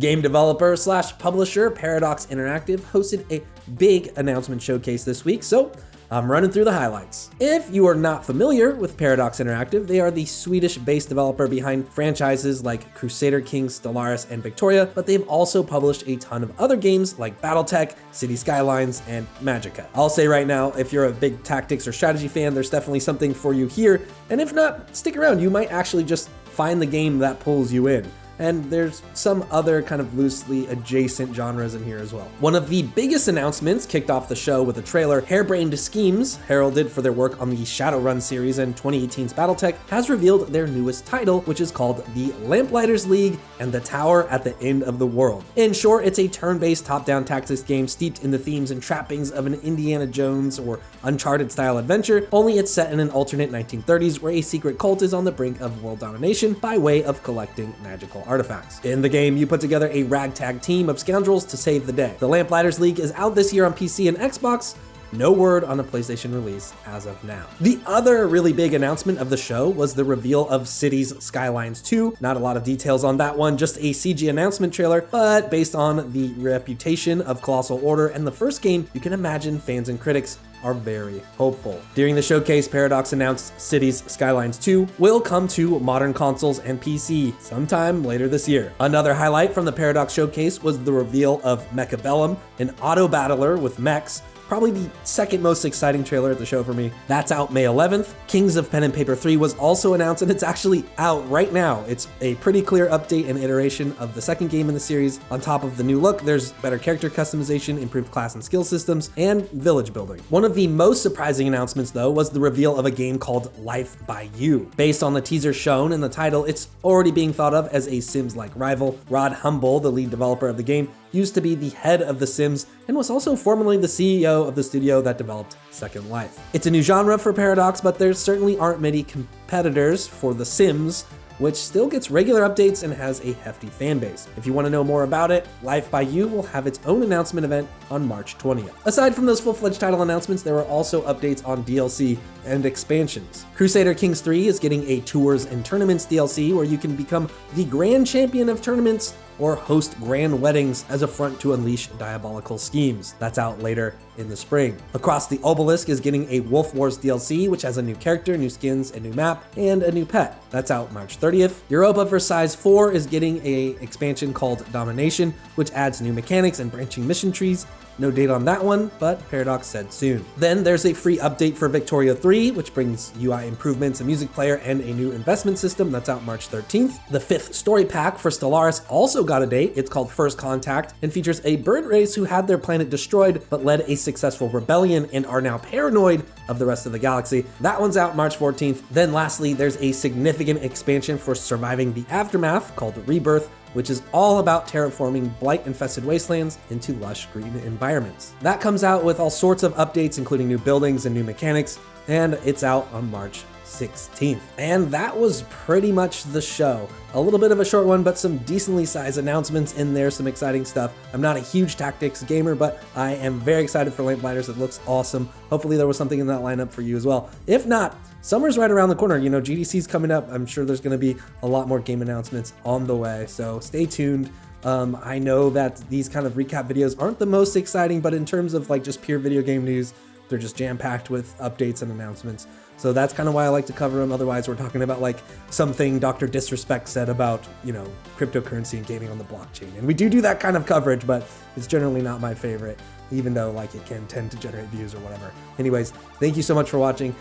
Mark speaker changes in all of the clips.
Speaker 1: Game developer slash publisher Paradox Interactive hosted a big announcement showcase this week, so I'm running through the highlights. If you are not familiar with Paradox Interactive, they are the Swedish-based developer behind franchises like Crusader Kings, Stellaris, and Victoria, but they've also published a ton of other games like BattleTech, City Skylines, and Magicka. I'll say right now, if you're a big tactics or strategy fan, there's definitely something for you here, and if not, stick around, you might actually just find the game that pulls you in. And there's some other kind of loosely adjacent genres in here as well. One of the biggest announcements kicked off the show with a trailer. Harebrained Schemes, heralded for their work on the Shadowrun series and 2018's BattleTech, has revealed their newest title, which is called The Lamplighters League and the Tower at the End of the World. In short, it's a turn-based top-down tactics game steeped in the themes and trappings of an Indiana Jones or Uncharted-style adventure, only it's set in an alternate 1930s where a secret cult is on the brink of world domination by way of collecting magical artifacts. In the game, you put together a ragtag team of scoundrels to save the day. The Lamplighters League is out this year on PC and Xbox. No word on a PlayStation release as of now. The other really big announcement of the show was the reveal of Cities Skylines 2. Not a lot of details on that one, just a CG announcement trailer, but based on the reputation of Colossal Order and the first game, you can imagine fans and critics are very hopeful. During the showcase, Paradox announced Cities Skylines 2 will come to modern consoles and PC sometime later this year. Another highlight from the Paradox showcase was the reveal of Mechabellum, an auto battler with mechs, probably the second most exciting trailer at the show for me. That's out May 11th. Kings of Pen and Paper 3 was also announced, and it's actually out right now. It's a pretty clear update and iteration of the second game in the series. On top of the new look, there's better character customization, improved class and skill systems, and village building. One of the most surprising announcements, though, was the reveal of a game called Life by You. Based on the teaser shown in the title, it's already being thought of as a Sims-like rival. Rod Humble, the lead developer of the game, used to be the head of The Sims and was also formerly the CEO of the studio that developed Second Life. It's a new genre for Paradox, but there certainly aren't many competitors for The Sims, which still gets regular updates and has a hefty fan base. If you want to know more about it, Life by You will have its own announcement event on March 20th. Aside from those full-fledged title announcements, there were also updates on DLC and expansions. Crusader Kings 3 is getting a Tours and Tournaments DLC where you can become the Grand Champion of Tournaments or host grand weddings as a front to unleash diabolical schemes. That's out later in the spring. Across the Obelisk is getting a Wolf Wars DLC, which has a new character, new skins, a new map, and a new pet. That's out March 30th. Europa Versailles 4 is getting a expansion called Domination, which adds new mechanics and branching mission trees. No date on that one, but Paradox said soon. Then there's a free update for Victoria 3, which brings UI improvements, a music player, and a new investment system. That's out March 13th. The 5th story pack for Stellaris also got a date. It's called First Contact and features a bird race who had their planet destroyed but led a successful rebellion and are now paranoid of the rest of the galaxy. That one's out March 14th. Then lastly, there's a significant expansion for Surviving the Aftermath called Rebirth, which is all about terraforming blight-infested wastelands into lush green environments. That comes out with all sorts of updates, including new buildings and new mechanics, and it's out on March 16th. And that was pretty much the show. A little bit of a short one, but some decently sized announcements in there, some exciting stuff. I'm not a huge tactics gamer, but I am very excited for Lamplighters. It looks awesome. Hopefully there was something in that lineup for you as well. If not, summer's right around the corner. You know, GDC's coming up. I'm sure there's going to be a lot more game announcements on the way, so stay tuned. I know that these kind of recap videos aren't the most exciting, but in terms of like just pure video game news, they're just jam-packed with updates and announcements. So that's kind of why I like to cover them. Otherwise, we're talking about like something Dr. Disrespect said about, you know, cryptocurrency and gaming on the blockchain. And we do that kind of coverage, but it's generally not my favorite, even though like it can tend to generate views or whatever. Anyways, thank you so much for watching.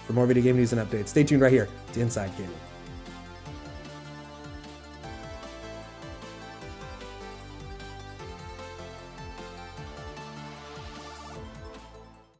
Speaker 1: For more video game news and updates, stay tuned right here to Inside Gaming.